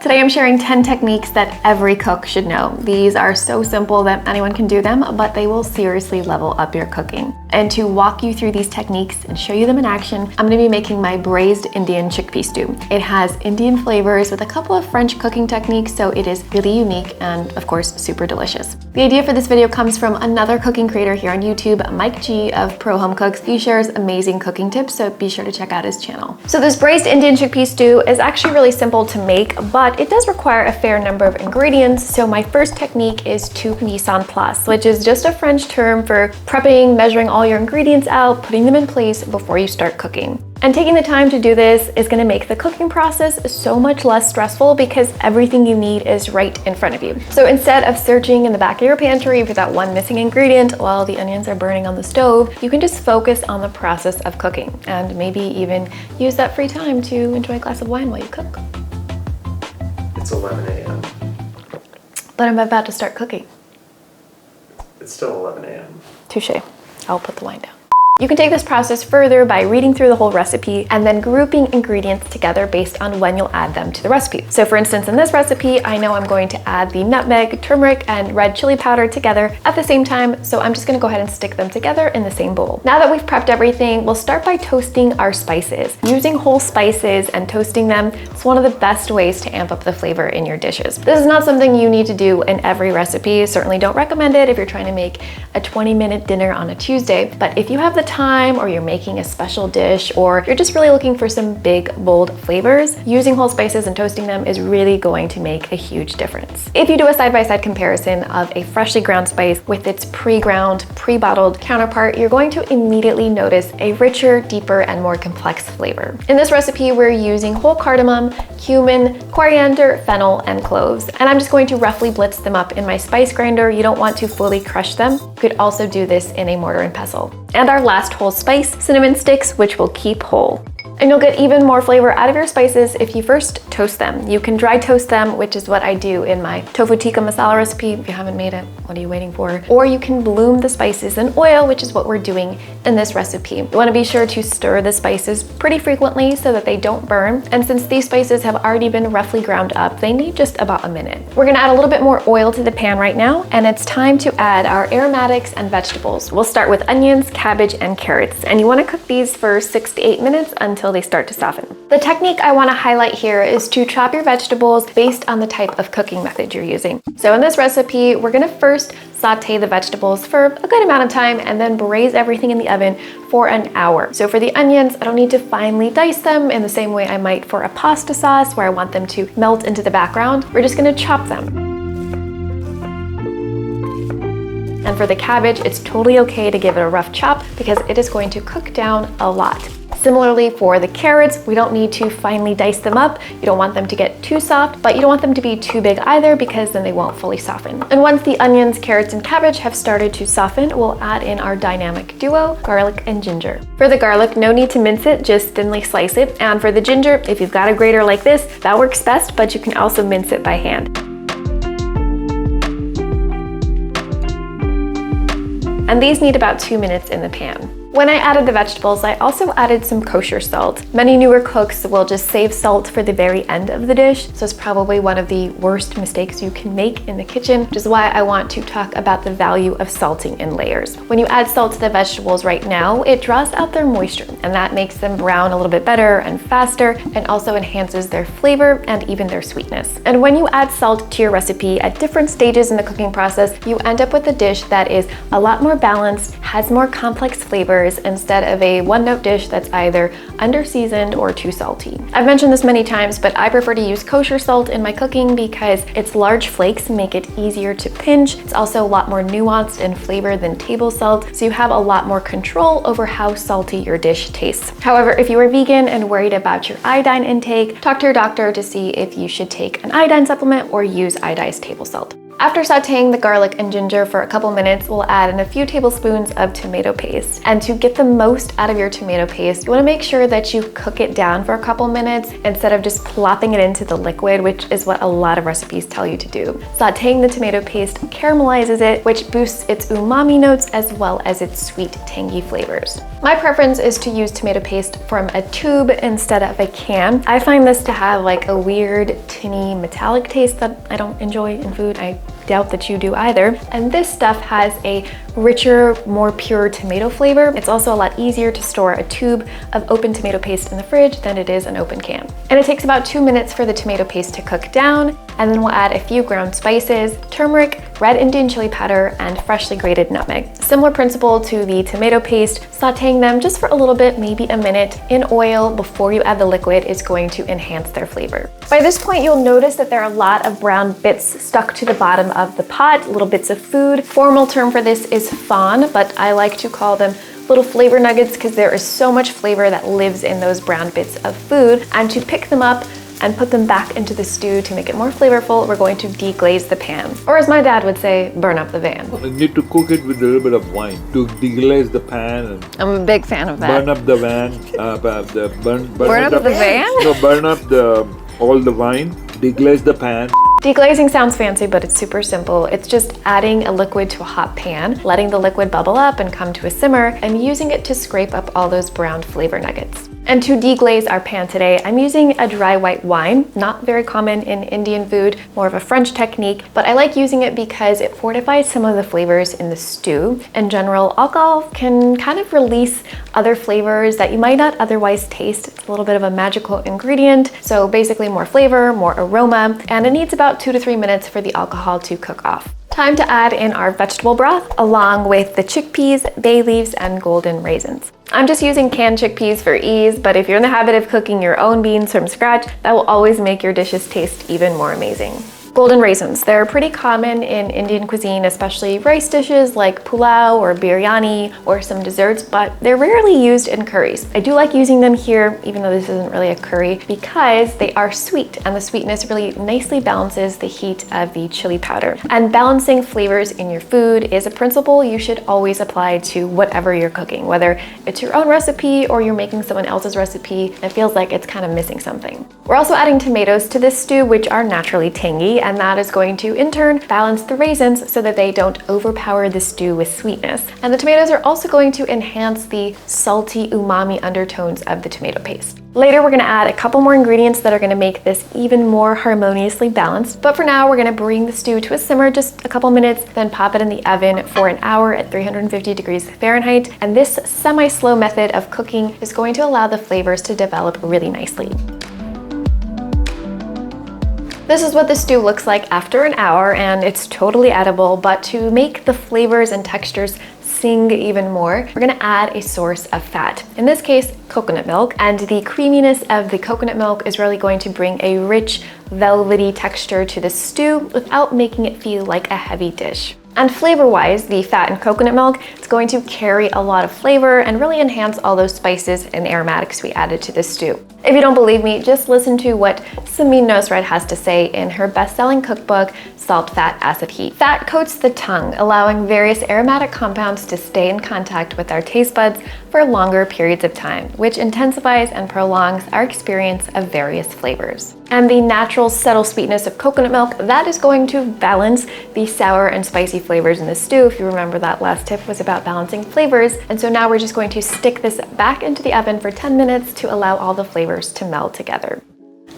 Today I'm sharing 10 techniques that every cook should know. These are so simple that anyone can do them, but they will seriously level up your cooking. And to walk you through these techniques and show you them in action, I'm gonna be making my braised Indian chickpea stew. It has Indian flavors with a couple of French cooking techniques, so it is really unique and of course, super delicious. The idea for this video comes from another cooking creator here on YouTube, Mike G of Pro Home Cooks. He shares amazing cooking tips, so be sure to check out his channel. So this braised Indian chickpea stew is actually really simple to make, but it does require a fair number of ingredients. So my first technique is tout mise en place, which is just a French term for prepping, measuring all your ingredients out, putting them in place before you start cooking. And taking the time to do this is going to make the cooking process so much less stressful because everything you need is right in front of you. So instead of searching in the back of your pantry for that one missing ingredient while the onions are burning on the stove, you can just focus on the process of cooking and maybe even use that free time to enjoy a glass of wine while you cook. It's 11 a.m. But I'm about to start cooking. It's still 11 a.m. Touche. I'll put the wine down. You can take this process further by reading through the whole recipe and then grouping ingredients together based on when you'll add them to the recipe. So for instance, in this recipe, I know I'm going to add the nutmeg, turmeric, and red chili powder together at the same time, so I'm just gonna go ahead and stick them together in the same bowl. Now that we've prepped everything, we'll start by toasting our spices. Using whole spices and toasting them is one of the best ways to amp up the flavor in your dishes. This is not something you need to do in every recipe. Certainly don't recommend it if you're trying to make a 20-minute dinner on a Tuesday, but if you have the time or you're making a special dish or you're just really looking for some big, bold flavors, using whole spices and toasting them is really going to make a huge difference. If you do a side-by-side comparison of a freshly ground spice with its pre-ground, pre-bottled counterpart, you're going to immediately notice a richer, deeper, and more complex flavor. In this recipe, we're using whole cardamom, cumin, coriander, fennel, and cloves. And I'm just going to roughly blitz them up in my spice grinder. You don't want to fully crush them. You could also do this in a mortar and pestle. And our last whole spice, cinnamon sticks, which will keep whole. And you'll get even more flavor out of your spices if you first toast them. You can dry toast them, which is what I do in my tofu tikka masala recipe. If you haven't made it, what are you waiting for? Or you can bloom the spices in oil, which is what we're doing in this recipe. You wanna be sure to stir the spices pretty frequently so that they don't burn. And since these spices have already been roughly ground up, they need just about a minute. We're gonna add a little bit more oil to the pan right now, and it's time to add our aromatics and vegetables. We'll start with onions, cabbage, and carrots. And you wanna cook these for 6 to 8 minutes until they start to soften. The technique I want to highlight here is to chop your vegetables based on the type of cooking method you're using. So in this recipe, we're going to first saute the vegetables for a good amount of time and then braise everything in the oven for an hour. So for the onions, I don't need to finely dice them in the same way I might for a pasta sauce where I want them to melt into the background. We're just going to chop them. And for the cabbage, it's totally okay to give it a rough chop because it is going to cook down a lot. Similarly for the carrots, we don't need to finely dice them up. You don't want them to get too soft, but you don't want them to be too big either because then they won't fully soften. And once the onions, carrots, and cabbage have started to soften, we'll add in our dynamic duo, garlic and ginger. For the garlic, no need to mince it, just thinly slice it. And for the ginger, if you've got a grater like this, that works best, but you can also mince it by hand. And these need about 2 minutes in the pan. When I added the vegetables, I also added some kosher salt. Many newer cooks will just save salt for the very end of the dish, so it's probably one of the worst mistakes you can make in the kitchen, which is why I want to talk about the value of salting in layers. When you add salt to the vegetables right now, it draws out their moisture, and that makes them brown a little bit better and faster, and also enhances their flavor and even their sweetness. And when you add salt to your recipe at different stages in the cooking process, you end up with a dish that is a lot more balanced, has more complex flavors, instead of a one-note dish that's either under-seasoned or too salty. I've mentioned this many times, but I prefer to use kosher salt in my cooking because its large flakes make it easier to pinch. It's also a lot more nuanced in flavor than table salt, so you have a lot more control over how salty your dish tastes. However, if you are vegan and worried about your iodine intake, talk to your doctor to see if you should take an iodine supplement or use iodized table salt. After sauteing the garlic and ginger for a couple minutes, we'll add in a few tablespoons of tomato paste. And to get the most out of your tomato paste, you want to make sure that you cook it down for a couple minutes instead of just plopping it into the liquid, which is what a lot of recipes tell you to do. Sauteing the tomato paste caramelizes it, which boosts its umami notes as well as its sweet, tangy flavors. My preference is to use tomato paste from a tube instead of a can. I find this to have like a weird, tinny, metallic taste that I don't enjoy in food. I doubt that you do either. And this stuff has a richer, more pure tomato flavor. It's also a lot easier to store a tube of open tomato paste in the fridge than it is an open can. And it takes about 2 minutes for the tomato paste to cook down, and then we'll add a few ground spices, turmeric, red Indian chili powder, and freshly grated nutmeg. Similar principle to the tomato paste, sauteing them just for a little bit, maybe a minute, in oil before you add the liquid is going to enhance their flavor. By this point, you'll notice that there are a lot of brown bits stuck to the bottom of the pot, little bits of food. Formal term for this is fawn, but I like to call them little flavor nuggets because there is so much flavor that lives in those brown bits of food. And to pick them up and put them back into the stew to make it more flavorful, we're going to deglaze the pan. Or as my dad would say, burn up the van. You need to cook it with a little bit of wine to deglaze the pan and I'm a big fan of that. burn up the van. Burn up the van? No, burn up all the wine, deglaze the pan. Deglazing sounds fancy, but it's super simple. It's just adding a liquid to a hot pan, letting the liquid bubble up and come to a simmer, and using it to scrape up all those browned flavor nuggets. And to deglaze our pan today, I'm using a dry white wine, not very common in Indian food, more of a French technique, but I like using it because it fortifies some of the flavors in the stew. In general, alcohol can kind of release other flavors that you might not otherwise taste. It's a little bit of a magical ingredient, so basically more flavor, more aroma, and it needs about 2 to 3 minutes for the alcohol to cook off. Time to add in our vegetable broth along with the chickpeas, bay leaves, and golden raisins. I'm just using canned chickpeas for ease, but if you're in the habit of cooking your own beans from scratch, that will always make your dishes taste even more amazing. Golden raisins, they're pretty common in Indian cuisine, especially rice dishes like pulao or biryani or some desserts, but they're rarely used in curries. I do like using them here, even though this isn't really a curry, because they are sweet and the sweetness really nicely balances the heat of the chili powder. And balancing flavors in your food is a principle you should always apply to whatever you're cooking, whether it's your own recipe or you're making someone else's recipe. It feels like it's kind of missing something. We're also adding tomatoes to this stew, which are naturally tangy, and that is going to, in turn, balance the raisins so that they don't overpower the stew with sweetness. And the tomatoes are also going to enhance the salty umami undertones of the tomato paste. Later, we're gonna add a couple more ingredients that are gonna make this even more harmoniously balanced. But for now, we're gonna bring the stew to a simmer just a couple minutes, then pop it in the oven for an hour at 350 degrees Fahrenheit. And this semi-slow method of cooking is going to allow the flavors to develop really nicely. This is what the stew looks like after an hour, and it's totally edible, but to make the flavors and textures sing even more, we're gonna add a source of fat. In this case, coconut milk, and the creaminess of the coconut milk is really going to bring a rich, velvety texture to the stew without making it feel like a heavy dish. And flavor-wise, the fat in coconut milk, it's going to carry a lot of flavor and really enhance all those spices and aromatics we added to the stew. If you don't believe me, just listen to what Samin Nosrat has to say in her best-selling cookbook, Salt, Fat, Acid, Heat. Fat coats the tongue, allowing various aromatic compounds to stay in contact with our taste buds for longer periods of time, which intensifies and prolongs our experience of various flavors. And the natural, subtle sweetness of coconut milk, that is going to balance the sour and spicy flavors in the stew. If you remember, that last tip was about balancing flavors. And so now we're just going to stick this back into the oven for 10 minutes to allow all the flavors to meld together.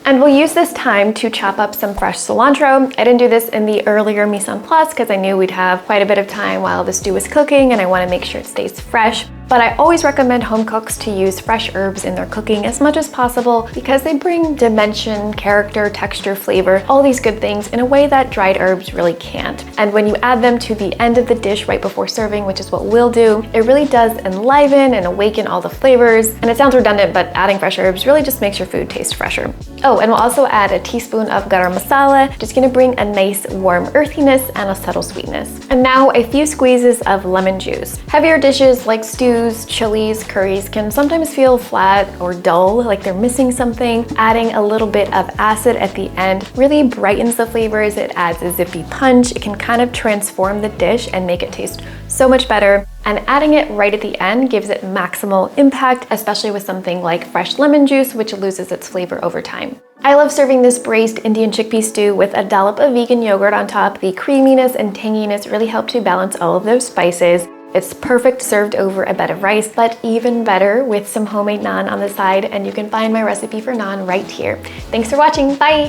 And we'll use this time to chop up some fresh cilantro. I didn't do this in the earlier mise en place because I knew we'd have quite a bit of time while the stew was cooking and I want to make sure it stays fresh. But I always recommend home cooks to use fresh herbs in their cooking as much as possible because they bring dimension, character, texture, flavor, all these good things in a way that dried herbs really can't. And when you add them to the end of the dish right before serving, which is what we'll do, it really does enliven and awaken all the flavors. And it sounds redundant, but adding fresh herbs really just makes your food taste fresher. Oh, and we'll also add a teaspoon of garam masala, just gonna bring a nice warm earthiness and a subtle sweetness. And now a few squeezes of lemon juice. Heavier dishes like stews stews, chilies, curries can sometimes feel flat or dull, like they're missing something. Adding a little bit of acid at the end really brightens the flavors. It adds a zippy punch. It can kind of transform the dish and make it taste so much better. And adding it right at the end gives it maximal impact, especially with something like fresh lemon juice, which loses its flavor over time. I love serving this braised Indian chickpea stew with a dollop of vegan yogurt on top. The creaminess and tanginess really help to balance all of those spices. It's perfect served over a bed of rice, but even better with some homemade naan on the side, and you can find my recipe for naan right here. Thanks for watching, bye!